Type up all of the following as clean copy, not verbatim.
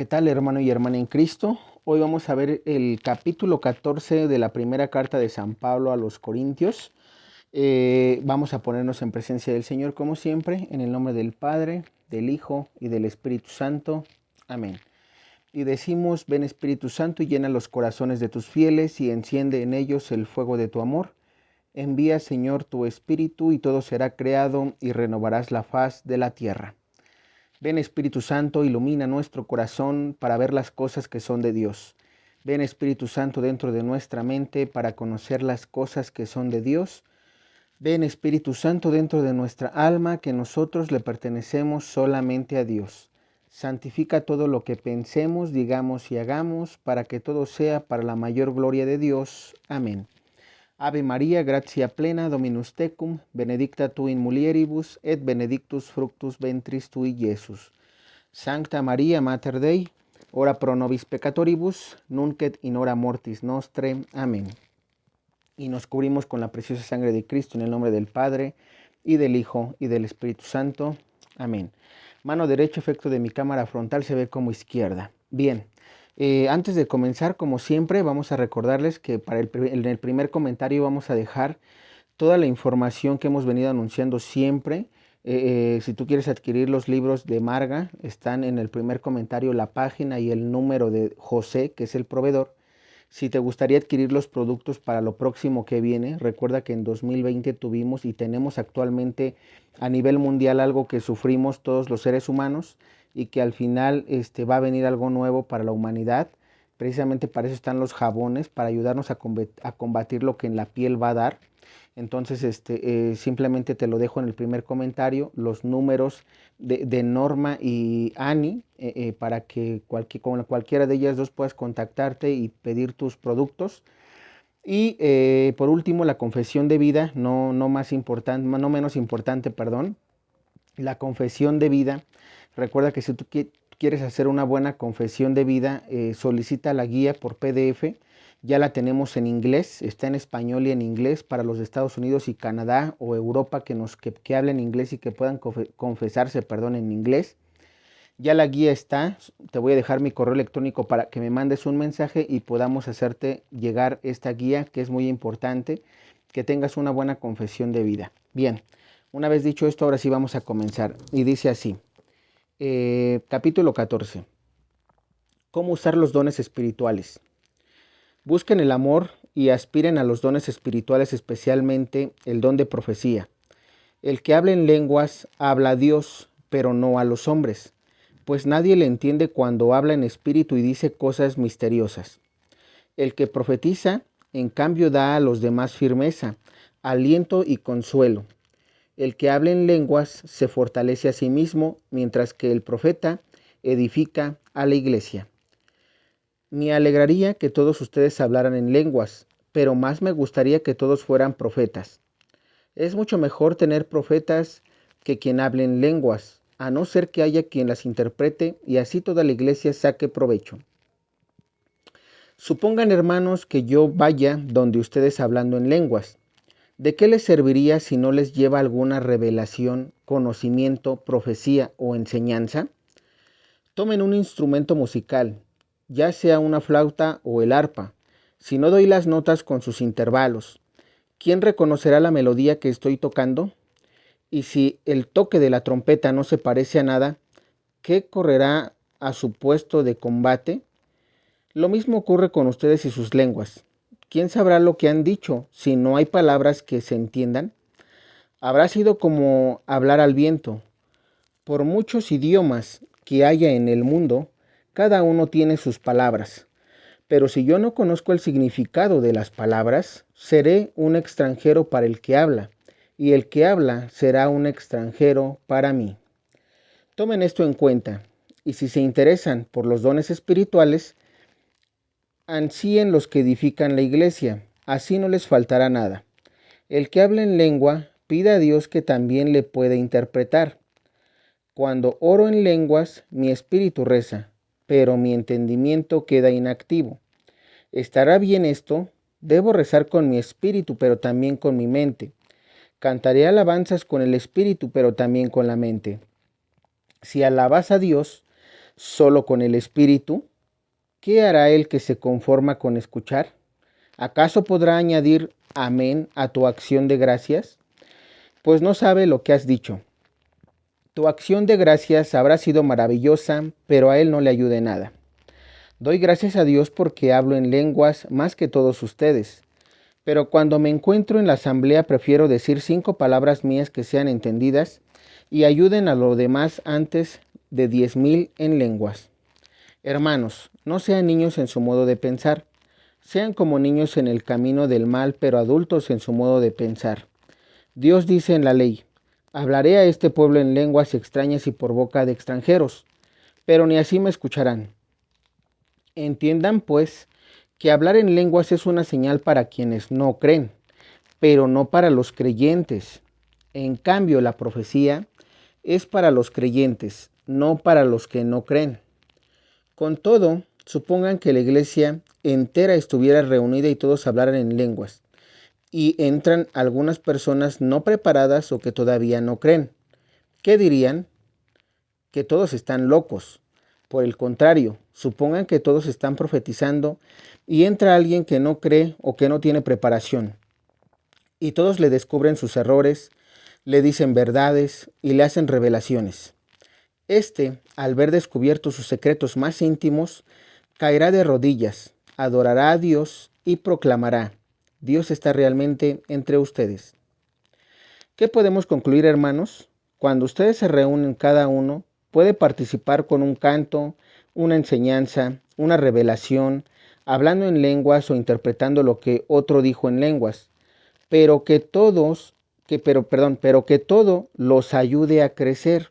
¿Qué tal, hermano y hermana en Cristo? Hoy vamos a ver el capítulo 14 de la primera carta de San Pablo a los Corintios. Vamos a ponernos en presencia del Señor como siempre, en el nombre del Padre, del Hijo y del Espíritu Santo. Amén. Y decimos: ven Espíritu Santo y llena los corazones de tus fieles y enciende en ellos el fuego de tu amor. Envía, Señor, tu Espíritu y todo será creado y renovarás la faz de la tierra. Ven Espíritu Santo, ilumina nuestro corazón para ver las cosas que son de Dios. Ven Espíritu Santo dentro de nuestra mente para conocer las cosas que son de Dios. Ven Espíritu Santo dentro de nuestra alma, que nosotros le pertenecemos solamente a Dios. Santifica todo lo que pensemos, digamos y hagamos, para que todo sea para la mayor gloria de Dios. Amén. Ave María, gratia plena, Dominus tecum, benedicta tu in mulieribus, et benedictus fructus ventris tui, Iesus. Sancta Maria Mater Dei, ora pro nobis peccatoribus, nunc et in hora mortis nostre. Amén. Y nos cubrimos con la preciosa sangre de Cristo en el nombre del Padre, y del Hijo, y del Espíritu Santo. Amén. Mano derecha, efecto de mi cámara frontal, se ve como izquierda. Bien. Antes de comenzar, como siempre, vamos a recordarles que en el primer comentario vamos a dejar toda la información que hemos venido anunciando siempre. Si tú quieres adquirir los libros de Marga, están en el primer comentario la página y el número de José, que es el proveedor. Si te gustaría adquirir los productos para lo próximo que viene, recuerda que en 2020 tuvimos y tenemos actualmente a nivel mundial algo que sufrimos todos los seres humanos, y que al final va a venir algo nuevo para la humanidad. Precisamente para eso están los jabones, para ayudarnos a combatir lo que en la piel va a dar. Entonces, simplemente te lo dejo en el primer comentario, los números de Norma y Ani, para que con cualquiera de ellas dos puedas contactarte y pedir tus productos. Y por último, la confesión de vida, no menos importante, perdón, la confesión de vida. Recuerda que si tú quieres hacer una buena confesión de vida, solicita la guía por PDF. Ya la tenemos en inglés, está en español y en inglés para los de Estados Unidos y Canadá o Europa que hablen inglés y que puedan confesarse, en inglés. Ya la guía está, te voy a dejar mi correo electrónico para que me mandes un mensaje y podamos hacerte llegar esta guía, que es muy importante, que tengas una buena confesión de vida. Bien, una vez dicho esto, ahora sí vamos a comenzar. Y dice así, capítulo 14. ¿Cómo usar los dones espirituales? Busquen el amor y aspiren a los dones espirituales, especialmente el don de profecía. El que habla en lenguas habla a Dios, pero no a los hombres, pues nadie le entiende cuando habla en espíritu y dice cosas misteriosas. El que profetiza, en cambio, da a los demás firmeza, aliento y consuelo. El que habla en lenguas se fortalece a sí mismo, mientras que el profeta edifica a la iglesia. Me alegraría que todos ustedes hablaran en lenguas, pero más me gustaría que todos fueran profetas. Es mucho mejor tener profetas que quien hable en lenguas, a no ser que haya quien las interprete y así toda la iglesia saque provecho. Supongan, hermanos, que yo vaya donde ustedes hablando en lenguas. ¿De qué les serviría si no les lleva alguna revelación, conocimiento, profecía o enseñanza? Tomen un instrumento musical, ya sea una flauta o el arpa. Si no doy las notas con sus intervalos, ¿quién reconocerá la melodía que estoy tocando? Y si el toque de la trompeta no se parece a nada, ¿qué correrá a su puesto de combate? Lo mismo ocurre con ustedes y sus lenguas. ¿Quién sabrá lo que han dicho si no hay palabras que se entiendan? Habrá sido como hablar al viento. Por muchos idiomas que haya en el mundo, cada uno tiene sus palabras. Pero si yo no conozco el significado de las palabras, seré un extranjero para el que habla, y el que habla será un extranjero para mí. Tomen esto en cuenta, y si se interesan por los dones espirituales, ansíen los que edifican la iglesia, así no les faltará nada. El que habla en lengua, pida a Dios que también le pueda interpretar. Cuando oro en lenguas, mi espíritu reza, pero mi entendimiento queda inactivo. ¿Estará bien esto? Debo rezar con mi espíritu, pero también con mi mente. Cantaré alabanzas con el espíritu, pero también con la mente. Si alabas a Dios, solo con el espíritu? ¿Qué hará el que se conforma con escuchar? ¿Acaso podrá añadir amén a tu acción de gracias? Pues no sabe lo que has dicho. Tu acción de gracias habrá sido maravillosa, pero a él no le ayude nada. Doy gracias a Dios porque hablo en lenguas más que todos ustedes. Pero cuando me encuentro en la asamblea prefiero decir 5 palabras mías que sean entendidas y ayuden a los demás antes de 10,000 en lenguas. Hermanos, no sean niños en su modo de pensar. Sean como niños en el camino del mal, pero adultos en su modo de pensar. Dios dice en la ley: hablaré a este pueblo en lenguas extrañas y por boca de extranjeros, pero ni así me escucharán. Entiendan, pues, que hablar en lenguas es una señal para quienes no creen, pero no para los creyentes. En cambio, la profecía es para los creyentes, no para los que no creen. Con todo, supongan que la iglesia entera estuviera reunida y todos hablaran en lenguas, y entran algunas personas no preparadas o que todavía no creen. ¿Qué dirían? Que todos están locos. Por el contrario, supongan que todos están profetizando y entra alguien que no cree o que no tiene preparación, y todos le descubren sus errores, le dicen verdades y le hacen revelaciones. Al ver descubiertos sus secretos más íntimos, caerá de rodillas, adorará a Dios y proclamará: Dios está realmente entre ustedes. ¿Qué podemos concluir, hermanos? Cuando ustedes se reúnen, cada uno puede participar con un canto, una enseñanza, una revelación, hablando en lenguas o interpretando lo que otro dijo en lenguas, pero que todo los ayude a crecer.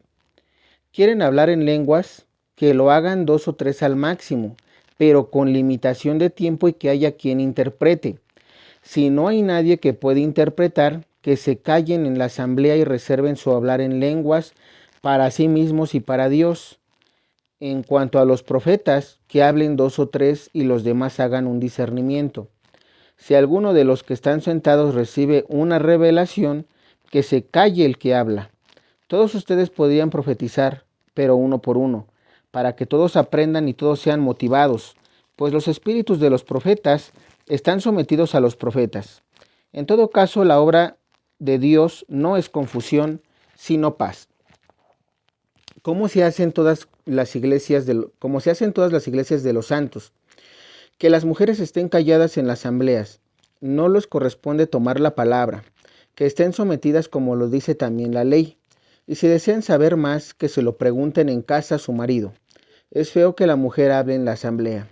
¿Quieren hablar en lenguas? Que lo hagan 2 o 3 al máximo, pero con limitación de tiempo y que haya quien interprete. Si no hay nadie que pueda interpretar, que se callen en la asamblea y reserven su hablar en lenguas para sí mismos y para Dios. En cuanto a los profetas, que hablen 2 o 3 y los demás hagan un discernimiento. Si alguno de los que están sentados recibe una revelación, que se calle el que habla. Todos ustedes podrían profetizar, pero uno por uno, para que todos aprendan y todos sean motivados, pues los espíritus de los profetas están sometidos a los profetas. En todo caso, la obra de Dios no es confusión, sino paz. ¿Cómo se hacen todas las iglesias de los santos? Que las mujeres estén calladas en las asambleas. No les corresponde tomar la palabra. Que estén sometidas como lo dice también la ley. Y si desean saber más, que se lo pregunten en casa a su marido. Es feo que la mujer hable en la asamblea.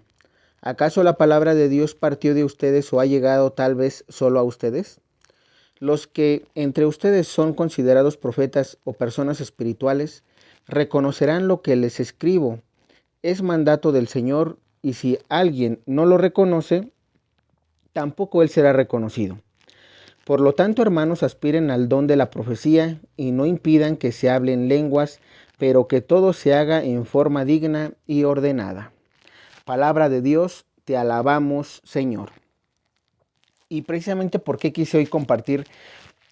¿Acaso la palabra de Dios partió de ustedes o ha llegado tal vez solo a ustedes? Los que entre ustedes son considerados profetas o personas espirituales, reconocerán lo que les escribo. Es mandato del Señor, y si alguien no lo reconoce, tampoco él será reconocido. Por lo tanto, hermanos, aspiren al don de la profecía y no impidan que se hable en lenguas, pero que todo se haga en forma digna y ordenada. Palabra de Dios, te alabamos, Señor. Y precisamente por qué quise hoy compartir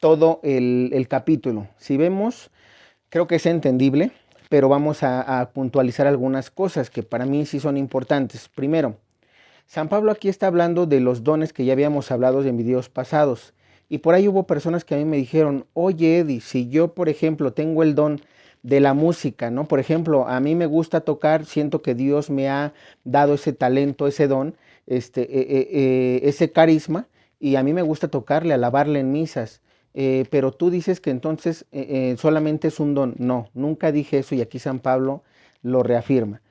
todo el capítulo. Si vemos, creo que es entendible, pero vamos a puntualizar algunas cosas que para mí sí son importantes. Primero, San Pablo aquí está hablando de los dones que ya habíamos hablado en videos pasados. Y por ahí hubo personas que a mí me dijeron: oye, Eddie, si yo, por ejemplo, tengo el don de la música, ¿no? Por ejemplo, a mí me gusta tocar, siento que Dios me ha dado ese talento, ese don, ese carisma, y a mí me gusta tocarle, alabarle en misas. Pero tú dices que entonces solamente es un don. No, nunca dije eso, y aquí San Pablo lo reafirma.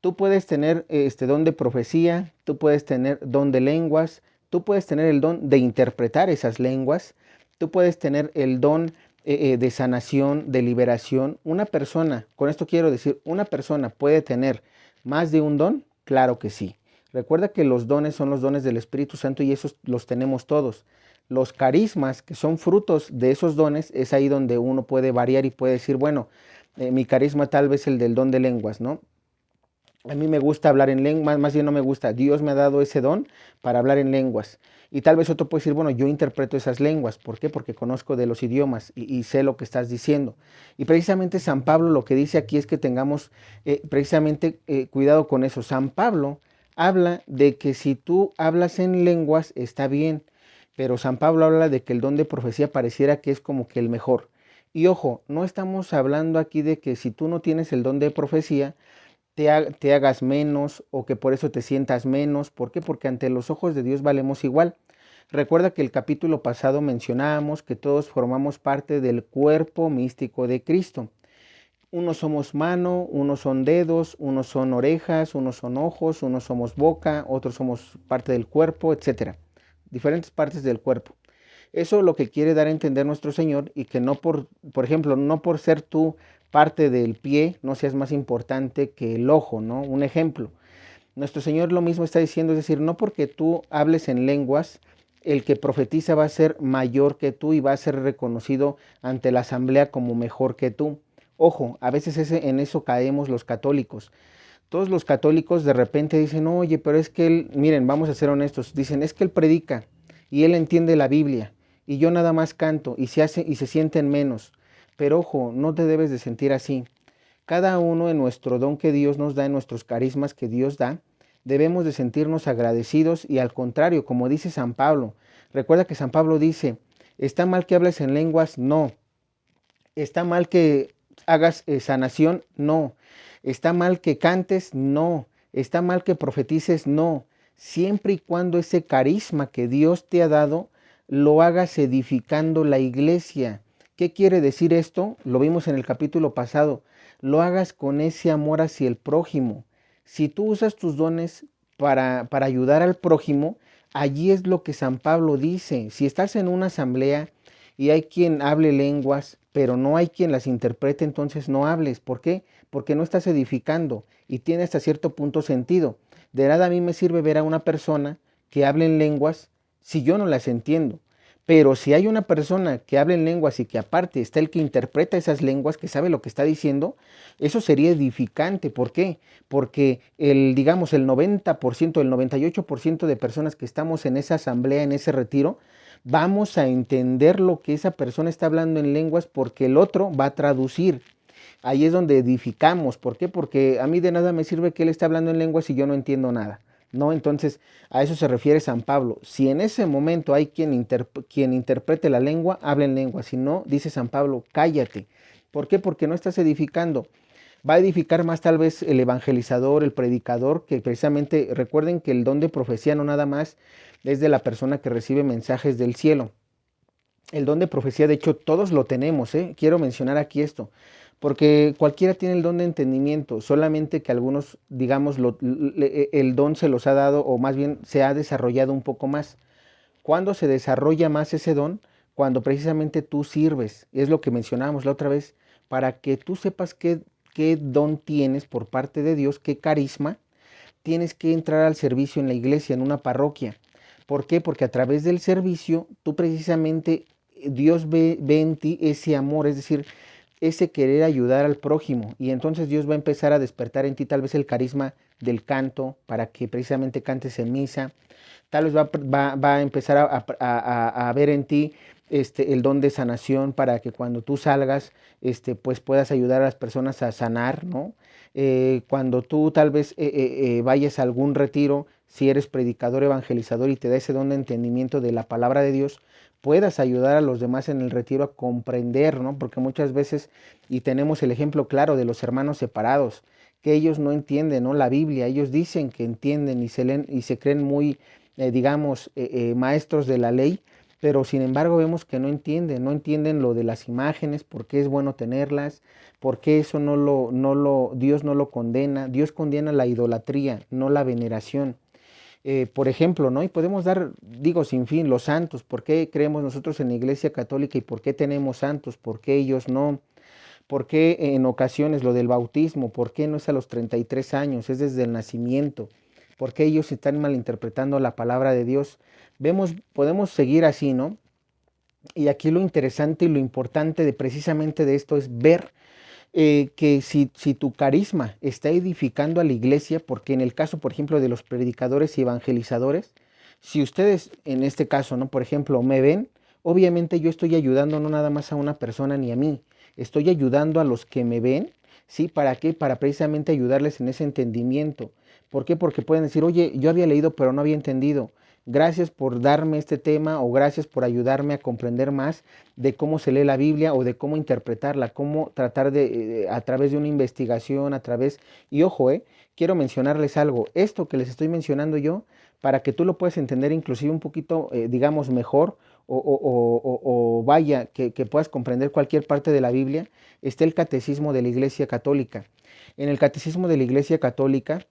Tú puedes tener este don de profecía, tú puedes tener don de lenguas, tú puedes tener el don de interpretar esas lenguas, tú puedes tener el don de sanación, de liberación. Una persona, con esto quiero decir, ¿una persona puede tener más de un don? Claro que sí. Recuerda que los dones son los dones del Espíritu Santo y esos los tenemos todos. Los carismas, que son frutos de esos dones, es ahí donde uno puede variar y puede decir, bueno, mi carisma tal vez el del don de lenguas, ¿no? A mí me gusta hablar en lenguas, más bien no me gusta. Dios me ha dado ese don para hablar en lenguas. Y tal vez otro puede decir, bueno, yo interpreto esas lenguas. ¿Por qué? Porque conozco de los idiomas y sé lo que estás diciendo. Y precisamente San Pablo lo que dice aquí es que tengamos precisamente cuidado con eso. San Pablo habla de que si tú hablas en lenguas está bien, pero San Pablo habla de que el don de profecía pareciera que es como que el mejor. Y ojo, no estamos hablando aquí de que si tú no tienes el don de profecía, te hagas menos o que por eso te sientas menos. ¿Por qué? Porque ante los ojos de Dios valemos igual. Recuerda que el capítulo pasado mencionábamos que todos formamos parte del cuerpo místico de Cristo. Unos somos mano, unos son dedos, unos son orejas, unos son ojos, unos somos boca, otros somos parte del cuerpo, etcétera. Diferentes partes del cuerpo. Eso es lo que quiere dar a entender nuestro Señor, y que no por ejemplo, no por ser tú parte del pie, no seas más importante que el ojo, ¿no? Un ejemplo. Nuestro Señor lo mismo está diciendo, es decir, no porque tú hables en lenguas, el que profetiza va a ser mayor que tú y va a ser reconocido ante la asamblea como mejor que tú. Ojo, a veces en eso caemos los católicos. Todos los católicos de repente dicen, oye, pero es que él, miren, vamos a ser honestos, dicen, es que él predica y él entiende la Biblia y yo nada más canto y se sienten menos. Pero ojo, no te debes de sentir así. Cada uno en nuestro don que Dios nos da, en nuestros carismas que Dios da, debemos de sentirnos agradecidos y al contrario, como dice San Pablo, recuerda que San Pablo dice, ¿está mal que hables en lenguas? No. ¿Está mal que hagas sanación? No. ¿Está mal que cantes? No. ¿Está mal que profetices? No. Siempre y cuando ese carisma que Dios te ha dado lo hagas edificando la iglesia. ¿Qué quiere decir esto? Lo vimos en el capítulo pasado. Lo hagas con ese amor hacia el prójimo. Si tú usas tus dones para ayudar al prójimo, allí es lo que San Pablo dice. Si estás en una asamblea y hay quien hable lenguas, pero no hay quien las interprete, entonces no hables. ¿Por qué? Porque no estás edificando y tiene hasta cierto punto sentido. De nada a mí me sirve ver a una persona que hable en lenguas si yo no las entiendo. Pero si hay una persona que habla en lenguas y que aparte está el que interpreta esas lenguas, que sabe lo que está diciendo, eso sería edificante. ¿Por qué? Porque digamos, el 90%, el 98% de personas que estamos en esa asamblea, en ese retiro, vamos a entender lo que esa persona está hablando en lenguas porque el otro va a traducir. Ahí es donde edificamos. ¿Por qué? Porque a mí de nada me sirve que él esté hablando en lenguas y yo no entiendo nada. ¿No? Entonces, a eso se refiere San Pablo. Si en ese momento hay quien interprete la lengua, habla en lengua. Si no, dice San Pablo, cállate. ¿Por qué? Porque no estás edificando. Va a edificar más tal vez el evangelizador, el predicador, que precisamente recuerden que el don de profecía no nada más es de la persona que recibe mensajes del cielo. El don de profecía, de hecho, todos lo tenemos, ¿eh? Quiero mencionar aquí esto, porque cualquiera tiene el don de entendimiento, solamente que algunos, digamos, el don se los ha dado, o más bien se ha desarrollado un poco más. ¿Cuándo se desarrolla más ese don? Cuando precisamente tú sirves, es lo que mencionábamos la otra vez, para que tú sepas qué don tienes por parte de Dios, qué carisma, tienes que entrar al servicio en la iglesia, en una parroquia. ¿Por qué? Porque a través del servicio, tú precisamente, Dios ve en ti ese amor, es decir, ese querer ayudar al prójimo. Y entonces Dios va a empezar a despertar en ti tal vez el carisma del canto, para que precisamente cantes en misa. Tal vez va a empezar a ver en ti el don de sanación, para que cuando tú salgas, pues puedas ayudar a las personas a sanar, ¿no? Cuando tú tal vez vayas a algún retiro, si eres predicador, evangelizador y te da ese don de entendimiento de la palabra de Dios, puedas ayudar a los demás en el retiro a comprender, ¿no? Porque muchas veces, y tenemos el ejemplo claro de los hermanos separados, que ellos no entienden, ¿no? La Biblia, ellos dicen que entienden y se leen y se creen muy, digamos, maestros de la ley, pero sin embargo vemos que no entienden lo de las imágenes, por qué es bueno tenerlas, por qué eso Dios no lo condena. Dios condena la idolatría, no la veneración. Por ejemplo, ¿no? Y podemos dar, digo, sin fin, los santos. ¿Por qué creemos nosotros en la Iglesia Católica y por qué tenemos santos? ¿Por qué ellos no? ¿Por qué en ocasiones lo del bautismo? ¿Por qué no es a los 33 años? Es desde el nacimiento. ¿Por qué ellos están malinterpretando la palabra de Dios? Podemos seguir así, ¿no? Y aquí lo interesante y lo importante de precisamente de esto es ver que si tu carisma está edificando a la iglesia, porque en el caso, por ejemplo, de los predicadores y evangelizadores, si ustedes en este caso, ¿no? Por ejemplo, me ven, obviamente yo estoy ayudando no nada más a una persona ni a mí, estoy ayudando a los que me ven, ¿sí? ¿Para qué? Para precisamente ayudarles en ese entendimiento. ¿Por qué? Porque pueden decir, oye, yo había leído pero no había entendido. Gracias por darme este tema o gracias por ayudarme a comprender más de cómo se lee la Biblia o de cómo interpretarla, cómo tratar de, a través de una investigación, a través, y ojo, quiero mencionarles algo, esto que les estoy mencionando yo, para que tú lo puedas entender inclusive un poquito, digamos, mejor, o vaya, que puedas comprender cualquier parte de la Biblia, está el catecismo de la Iglesia Católica. En el catecismo de la Iglesia Católica,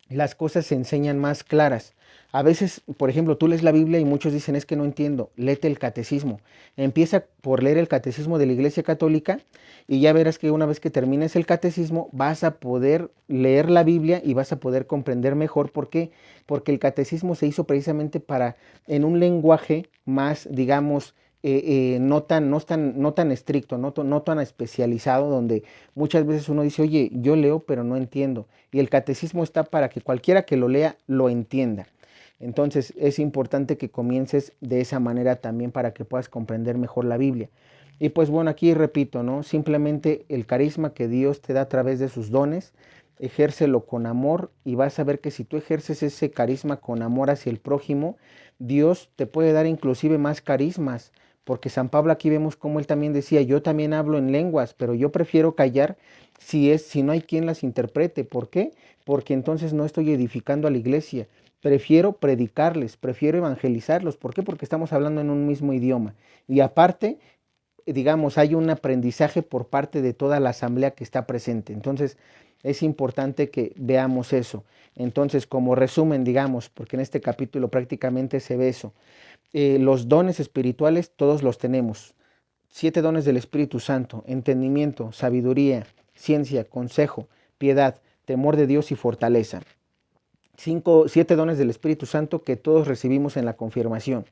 las cosas se enseñan más claras. A veces, por ejemplo, tú lees la Biblia y muchos dicen es que no entiendo, léete el catecismo. Empieza por leer el catecismo de la Iglesia Católica y ya verás que una vez que termines el catecismo vas a poder leer la Biblia y vas a poder comprender mejor. ¿Por qué? Porque el catecismo se hizo precisamente para, en un lenguaje más, digamos, no tan estricto, no tan especializado, donde muchas veces uno dice, oye, yo leo pero no entiendo. Y el catecismo está para que cualquiera que lo lea lo entienda. Entonces es importante que comiences de esa manera también para que puedas comprender mejor la Biblia. Y pues bueno, aquí repito, ¿no? Simplemente el carisma que Dios te da a través de sus dones, ejércelo con amor y vas a ver que si tú ejerces ese carisma con amor hacia el prójimo, Dios te puede dar inclusive más carismas, porque San Pablo aquí vemos como él también decía, yo también hablo en lenguas, pero yo prefiero callar si no hay quien las interprete. ¿Por qué? Porque entonces no estoy edificando a la iglesia. Prefiero predicarles, prefiero evangelizarlos. ¿Por qué? Porque estamos hablando en un mismo idioma. Y aparte, digamos, hay un aprendizaje por parte de toda la asamblea que está presente. Entonces, es importante que veamos eso. Entonces, como resumen, digamos, porque en este capítulo prácticamente se ve eso, los dones espirituales todos los tenemos. 7 dones del Espíritu Santo: entendimiento, sabiduría, ciencia, consejo, piedad, temor de Dios y fortaleza. 7 dones del Espíritu Santo que todos recibimos en la confirmación.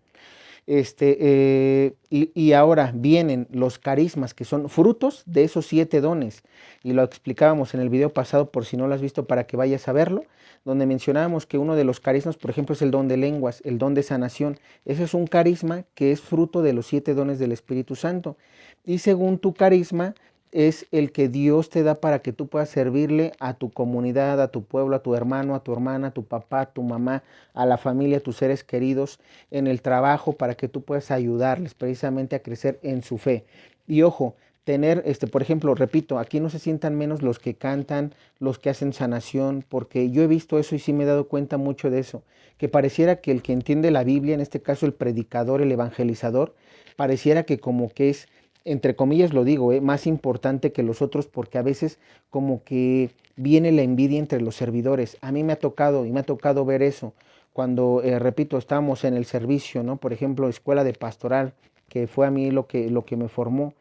Y ahora vienen los carismas que son frutos de esos 7 dones. Y lo explicábamos en el video pasado, por si no lo has visto, para que vayas a verlo, donde mencionábamos que uno de los carismas, por ejemplo, es el don de lenguas, el don de sanación. Ese es un carisma que es fruto de los 7 dones del Espíritu Santo. Y según tu carisma, es el que Dios te da para que tú puedas servirle a tu comunidad, a tu pueblo, a tu hermano, a tu hermana, a tu papá, a tu mamá, a la familia, a tus seres queridos, en el trabajo, para que tú puedas ayudarles precisamente a crecer en su fe. Y ojo, tener, por ejemplo, repito, aquí no se sientan menos los que cantan, los que hacen sanación, porque yo he visto eso y sí me he dado cuenta mucho de eso, que pareciera que el que entiende la Biblia, en este caso el predicador, el evangelizador, pareciera que como que es, entre comillas lo digo, más importante que los otros, porque a veces como que viene la envidia entre los servidores. A mí me ha tocado y me ha tocado ver eso cuando, repito, estábamos en el servicio, ¿no? Por ejemplo, escuela de pastoral, que fue a mí lo que me formó.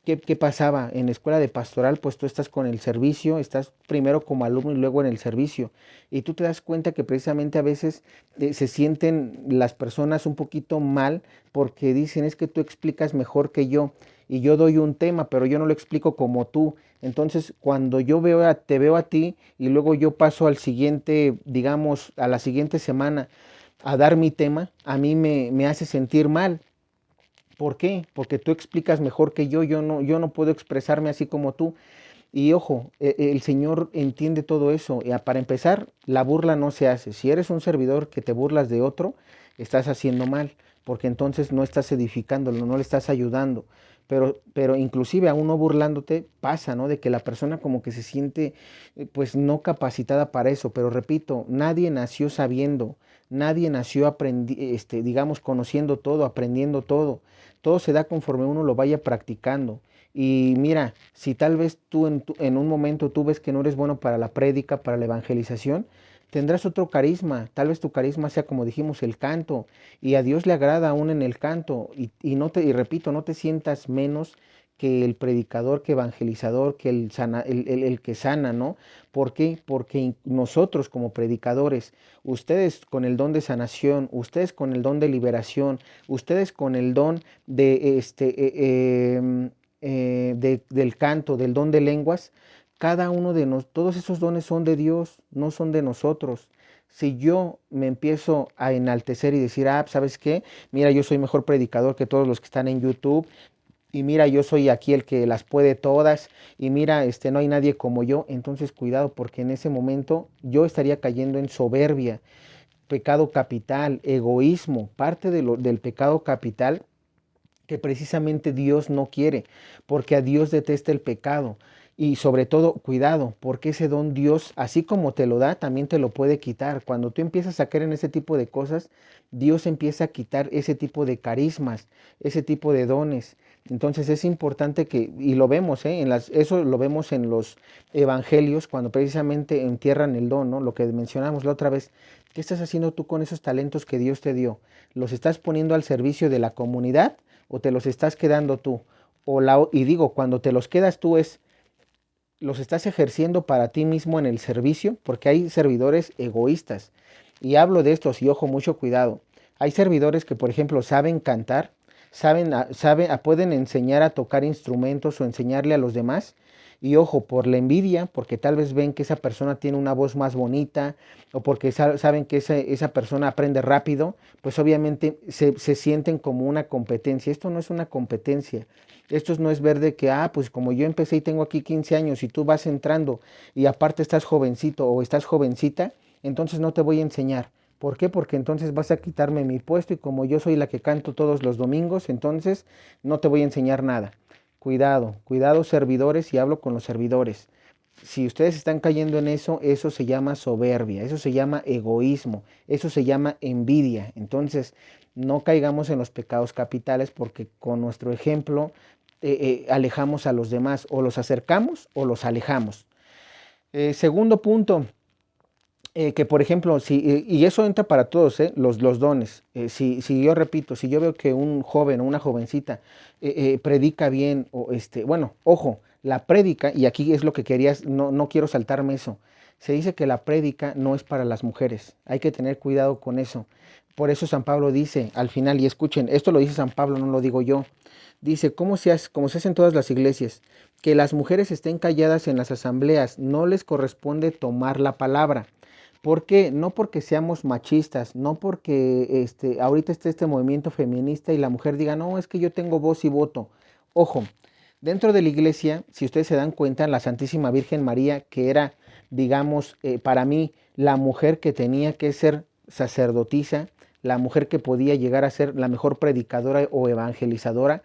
¿Qué pasaba? En la escuela de pastoral, pues tú estás con el servicio, estás primero como alumno y luego en el servicio. Y tú te das cuenta que precisamente a veces se sienten las personas un poquito mal porque dicen es que tú explicas mejor que yo y yo doy un tema, pero yo no lo explico como tú. Entonces, cuando yo te veo a ti y luego yo paso al siguiente, digamos, a la siguiente semana a dar mi tema, a mí me hace sentir mal. ¿Por qué? Porque tú explicas mejor que yo no puedo expresarme así como tú. Y ojo, el Señor entiende todo eso. Para empezar, la burla no se hace. Si eres un servidor que te burlas de otro, estás haciendo mal, porque entonces no estás edificándolo, no le estás ayudando. Pero inclusive aún no burlándote, pasa, ¿no? De que la persona como que se siente pues no capacitada para eso. Pero repito, nadie nació sabiendo, nadie nació digamos, conociendo todo, aprendiendo todo. Todo se da conforme uno lo vaya practicando. Y mira, si tal vez tú en un momento tú ves que no eres bueno para la prédica, para la evangelización, tendrás otro carisma. Tal vez tu carisma sea, como dijimos, el canto. Y a Dios le agrada aún en el canto. Y repito, no te sientas menos que el predicador, que evangelizador, que el que sana, ¿no? ¿Por qué? Porque nosotros como predicadores, ustedes con el don de sanación, ustedes con el don de liberación, ustedes con el don de del canto, del don de lenguas, cada uno de nosotros, todos esos dones son de Dios, no son de nosotros. Si yo me empiezo a enaltecer y decir, ¿sabes qué? Mira, yo soy mejor predicador que todos los que están en YouTube, y mira, yo soy aquí el que las puede todas, y mira, no hay nadie como yo. Entonces cuidado, porque en ese momento yo estaría cayendo en soberbia, pecado capital, egoísmo, parte del pecado capital que precisamente Dios no quiere, porque a Dios detesta el pecado. Y sobre todo, cuidado, porque ese don Dios, así como te lo da, también te lo puede quitar. Cuando tú empiezas a caer en ese tipo de cosas, Dios empieza a quitar ese tipo de carismas, ese tipo de dones. Entonces es importante que, y lo vemos, eso lo vemos en los evangelios, cuando precisamente entierran el don, ¿no? Lo que mencionamos la otra vez. ¿Qué estás haciendo tú con esos talentos que Dios te dio? ¿Los estás poniendo al servicio de la comunidad o te los estás quedando tú? Y digo, cuando te los quedas tú los estás ejerciendo para ti mismo en el servicio, porque hay servidores egoístas. Y hablo de estos, y ojo, mucho cuidado. Hay servidores que, por ejemplo, saben cantar, pueden enseñar a tocar instrumentos o enseñarle a los demás. Y ojo, por la envidia, porque tal vez ven que esa persona tiene una voz más bonita, o porque saben que esa persona aprende rápido, pues obviamente se sienten como una competencia. Esto no es una competencia. Esto no es ver de que, pues como yo empecé y tengo aquí 15 años y tú vas entrando y aparte estás jovencito o estás jovencita, entonces no te voy a enseñar. ¿Por qué? Porque entonces vas a quitarme mi puesto y como yo soy la que canto todos los domingos, entonces no te voy a enseñar nada. Cuidado, cuidado servidores, y hablo con los servidores. Si ustedes están cayendo en eso, eso se llama soberbia, eso se llama egoísmo, eso se llama envidia. Entonces, no caigamos en los pecados capitales, porque con nuestro ejemplo alejamos a los demás, o los acercamos o los alejamos. Segundo punto, que por ejemplo, y eso entra para todos, los dones. Si yo repito, si yo veo que un joven o una jovencita predica bien, bueno, ojo, la prédica, y aquí es lo que querías, no quiero saltarme eso. Se dice que la prédica no es para las mujeres, hay que tener cuidado con eso. Por eso San Pablo dice al final, y escuchen, esto lo dice San Pablo, no lo digo yo. Dice, como se hace en todas las iglesias, que las mujeres estén calladas en las asambleas, no les corresponde tomar la palabra. ¿Por qué? No porque seamos machistas, no porque ahorita esté este movimiento feminista y la mujer diga, no, es que yo tengo voz y voto. Ojo, dentro de la iglesia, si ustedes se dan cuenta, la Santísima Virgen María, que era, digamos, para mí, la mujer que tenía que ser sacerdotisa, la mujer que podía llegar a ser la mejor predicadora o evangelizadora,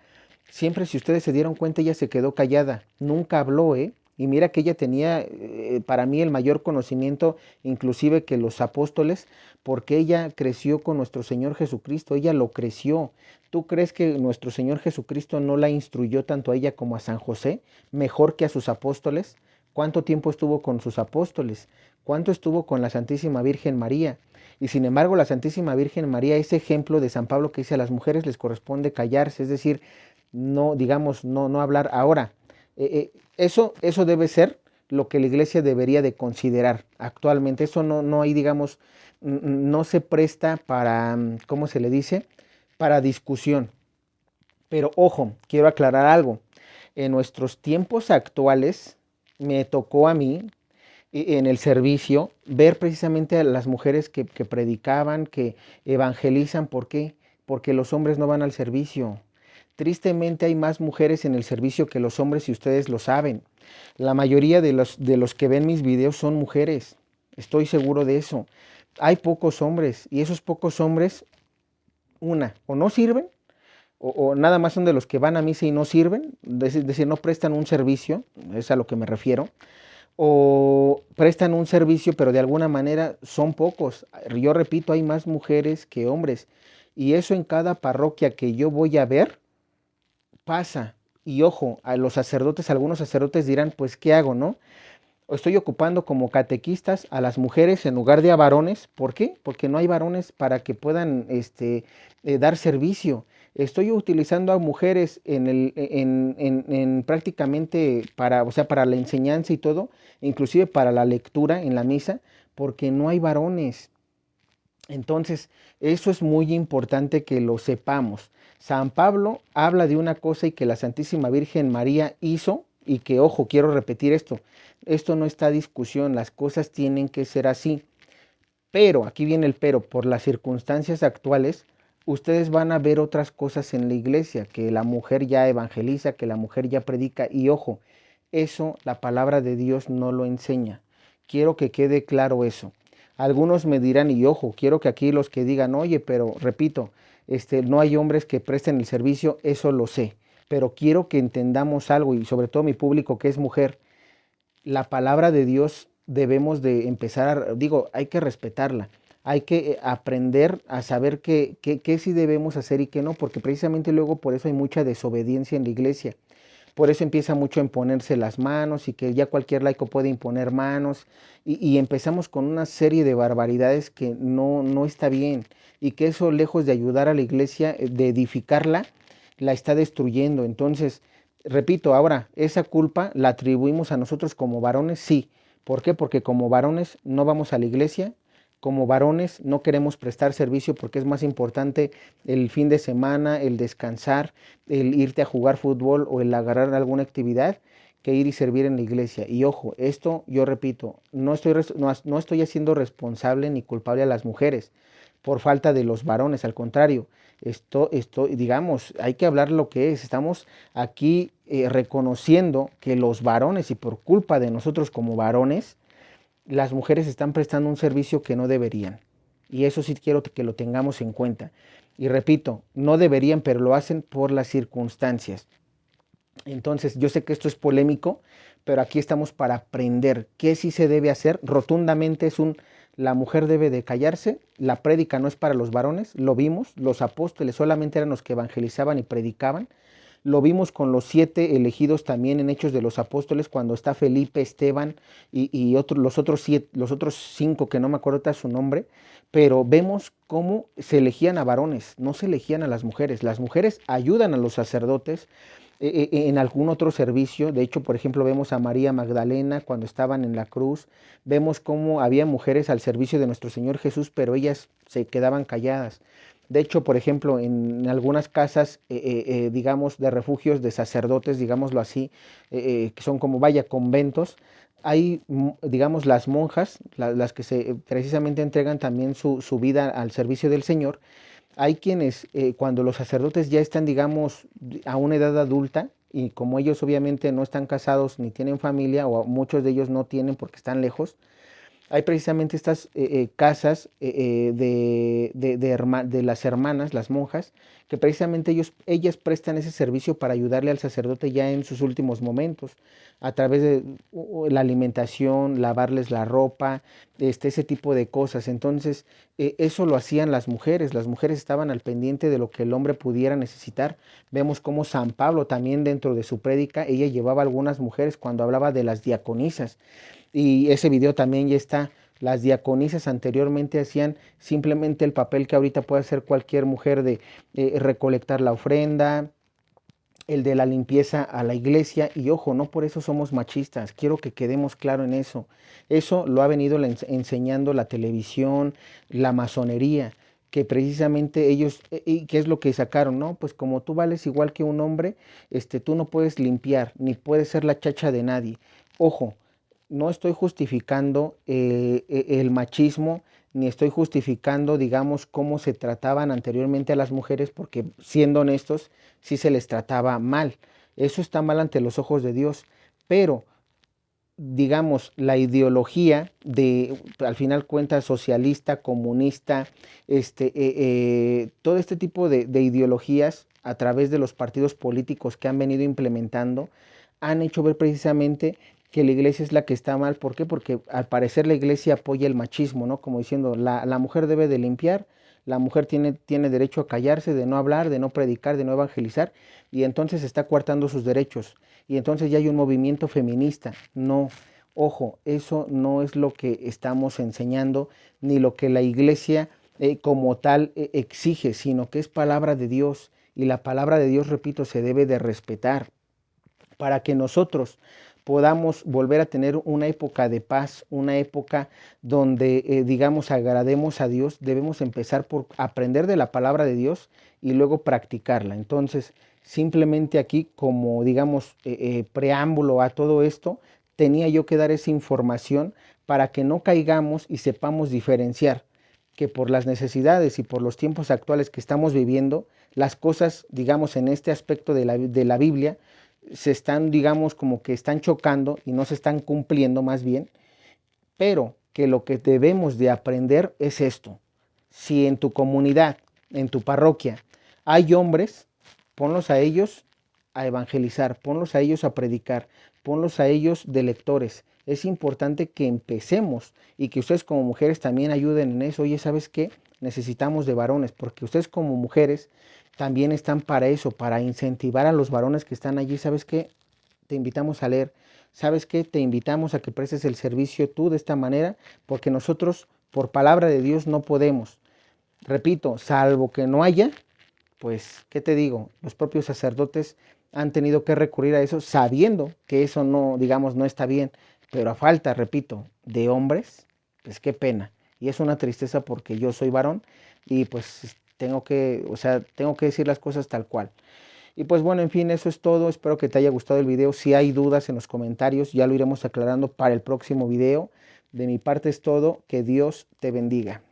siempre, si ustedes se dieron cuenta, ella se quedó callada, nunca habló, ¿eh? Y mira que ella tenía, para mí, el mayor conocimiento, inclusive que los apóstoles, porque ella creció con nuestro Señor Jesucristo, ella lo creció. ¿Tú crees que nuestro Señor Jesucristo no la instruyó tanto a ella como a San José, mejor que a sus apóstoles? ¿Cuánto tiempo estuvo con sus apóstoles? ¿Cuánto estuvo con la Santísima Virgen María? Y sin embargo, la Santísima Virgen María, ese ejemplo de San Pablo que dice a las mujeres les corresponde callarse, es decir, no, digamos, no hablar ahora. Eso debe ser lo que la iglesia debería de considerar actualmente. Eso no hay, digamos, no se presta para, ¿cómo se le dice? Para discusión. Pero ojo, quiero aclarar algo. En nuestros tiempos actuales me tocó a mí en el servicio ver precisamente a las mujeres que predicaban, que evangelizan. ¿Por qué? Porque los hombres no van al servicio. Tristemente hay más mujeres en el servicio que los hombres, y ustedes lo saben. La mayoría de los que ven mis videos son mujeres. Estoy seguro de eso. Hay pocos hombres, y esos pocos hombres, o no sirven, o nada más son de los que van a misa y no sirven, es decir, no prestan un servicio, es a lo que me refiero, o prestan un servicio, pero de alguna manera son pocos. Yo repito, hay más mujeres que hombres, y eso en cada parroquia que yo voy a ver pasa. Y ojo, a los sacerdotes, algunos sacerdotes dirán, pues, ¿qué hago, no? Estoy ocupando como catequistas a las mujeres en lugar de a varones. ¿Por qué? Porque no hay varones para que puedan dar servicio. Estoy utilizando a mujeres en prácticamente para, o sea, para la enseñanza y todo, inclusive para la lectura en la misa, porque no hay varones. Entonces, eso es muy importante que lo sepamos. San Pablo habla de una cosa y que la Santísima Virgen María hizo y que, ojo, quiero repetir esto no está a discusión, las cosas tienen que ser así. Pero, aquí viene el pero, por las circunstancias actuales, ustedes van a ver otras cosas en la iglesia, que la mujer ya evangeliza, que la mujer ya predica, y ojo, eso la palabra de Dios no lo enseña. Quiero que quede claro eso. Algunos me dirán, y ojo, quiero que aquí los que digan, oye, pero repito, no hay hombres que presten el servicio, eso lo sé, pero quiero que entendamos algo, y sobre todo mi público que es mujer, la palabra de Dios debemos de empezar digo, hay que respetarla, hay que aprender a saber qué sí debemos hacer y qué no, porque precisamente luego por eso hay mucha desobediencia en la iglesia. Por eso empieza mucho a imponerse las manos y que ya cualquier laico puede imponer manos y empezamos con una serie de barbaridades que no está bien y que eso lejos de ayudar a la iglesia, de edificarla, la está destruyendo. Entonces, repito, ahora, esa culpa la atribuimos a nosotros como varones, sí. ¿Por qué? Porque como varones no vamos a la iglesia, como varones no queremos prestar servicio porque es más importante el fin de semana, el descansar, el irte a jugar fútbol o el agarrar alguna actividad que ir y servir en la iglesia. Y ojo, esto yo repito, no estoy haciendo responsable ni culpable a las mujeres por falta de los varones, al contrario, digamos, hay que hablar lo que es. Estamos aquí reconociendo que los varones y por culpa de nosotros como varones, las mujeres están prestando un servicio que no deberían. Y eso sí quiero que lo tengamos en cuenta. Y repito, no deberían, pero lo hacen por las circunstancias. Entonces, yo sé que esto es polémico, pero aquí estamos para aprender qué sí se debe hacer. Rotundamente la mujer debe de callarse, la prédica no es para los varones, lo vimos, los apóstoles solamente eran los que evangelizaban y predicaban. Lo vimos con los 7 elegidos también en Hechos de los Apóstoles, cuando está Felipe, Esteban los otros 5 que no me acuerdo su nombre, pero vemos cómo se elegían a varones, no se elegían a las mujeres. Las mujeres ayudan a los sacerdotes en algún otro servicio. De hecho, por ejemplo, vemos a María Magdalena cuando estaban en la cruz, vemos cómo había mujeres al servicio de nuestro Señor Jesús, pero ellas se quedaban calladas. De hecho, por ejemplo, en algunas casas, digamos, de refugios de sacerdotes, digámoslo así, que son como, vaya, conventos, hay, digamos, las monjas, las que precisamente entregan también su vida al servicio del Señor. Hay quienes, cuando los sacerdotes ya están, digamos, a una edad adulta, y como ellos obviamente no están casados ni tienen familia, o muchos de ellos no tienen porque están lejos, hay precisamente estas casas de las hermanas, las monjas, que precisamente ellas prestan ese servicio para ayudarle al sacerdote ya en sus últimos momentos, a través de la alimentación, lavarles la ropa, ese tipo de cosas. Entonces, eso lo hacían las mujeres estaban al pendiente de lo que el hombre pudiera necesitar. Vemos cómo San Pablo también dentro de su prédica, ella llevaba a algunas mujeres cuando hablaba de las diaconisas. Y ese video también ya está. Las diaconisas anteriormente hacían simplemente el papel que ahorita puede hacer cualquier mujer de recolectar la ofrenda, el de la limpieza a la iglesia. Y ojo, no por eso somos machistas, quiero que quedemos claro en eso. Eso lo ha venido enseñando la televisión, la masonería, que precisamente ellos, y qué es lo que sacaron, ¿no? Pues como tú vales igual que un hombre, tú no puedes limpiar, ni puedes ser la chacha de nadie. Ojo, no estoy justificando el machismo, ni estoy justificando, digamos, cómo se trataban anteriormente a las mujeres, porque siendo honestos, sí se les trataba mal. Eso está mal ante los ojos de Dios, pero digamos, la ideología de, al final cuenta, socialista, comunista, todo este tipo de ideologías a través de los partidos políticos que han venido implementando, han hecho ver precisamente que la iglesia es la que está mal. ¿Por qué? Porque al parecer la iglesia apoya el machismo, ¿no? Como diciendo, la mujer debe de limpiar, la mujer tiene derecho a callarse, de no hablar, de no predicar, de no evangelizar, y entonces está coartando sus derechos. Y entonces ya hay un movimiento feminista. No, ojo, eso no es lo que estamos enseñando, ni lo que la iglesia como tal exige, sino que es palabra de Dios. Y la palabra de Dios, repito, se debe de respetar para que nosotros podamos volver a tener una época de paz, una época donde, digamos, agrademos a Dios, debemos empezar por aprender de la palabra de Dios y luego practicarla. Entonces, simplemente aquí, como digamos, preámbulo a todo esto, tenía yo que dar esa información para que no caigamos y sepamos diferenciar que por las necesidades y por los tiempos actuales que estamos viviendo, las cosas, digamos, en este aspecto de la Biblia, se están, digamos, como que están chocando y no se están cumpliendo más bien, pero que lo que debemos de aprender es esto. Si en tu comunidad, en tu parroquia, hay hombres, ponlos a ellos a evangelizar, ponlos a ellos a predicar, ponlos a ellos de lectores. Es importante que empecemos y que ustedes como mujeres también ayuden en eso. Oye, ¿sabes qué? Necesitamos de varones, porque ustedes como mujeres también están para eso, para incentivar a los varones que están allí. ¿Sabes qué? Te invitamos a leer. ¿Sabes qué? Te invitamos a que prestes el servicio tú de esta manera, porque nosotros, por palabra de Dios, no podemos. Repito, salvo que no haya, pues, ¿qué te digo? Los propios sacerdotes han tenido que recurrir a eso sabiendo que eso no, digamos, no está bien, pero a falta, repito, de hombres, pues qué pena. Y es una tristeza porque yo soy varón y pues tengo que, o sea, tengo que decir las cosas tal cual. Y pues bueno, en fin, eso es todo. Espero que te haya gustado el video. Si hay dudas en los comentarios, ya lo iremos aclarando para el próximo video. De mi parte es todo. Que Dios te bendiga.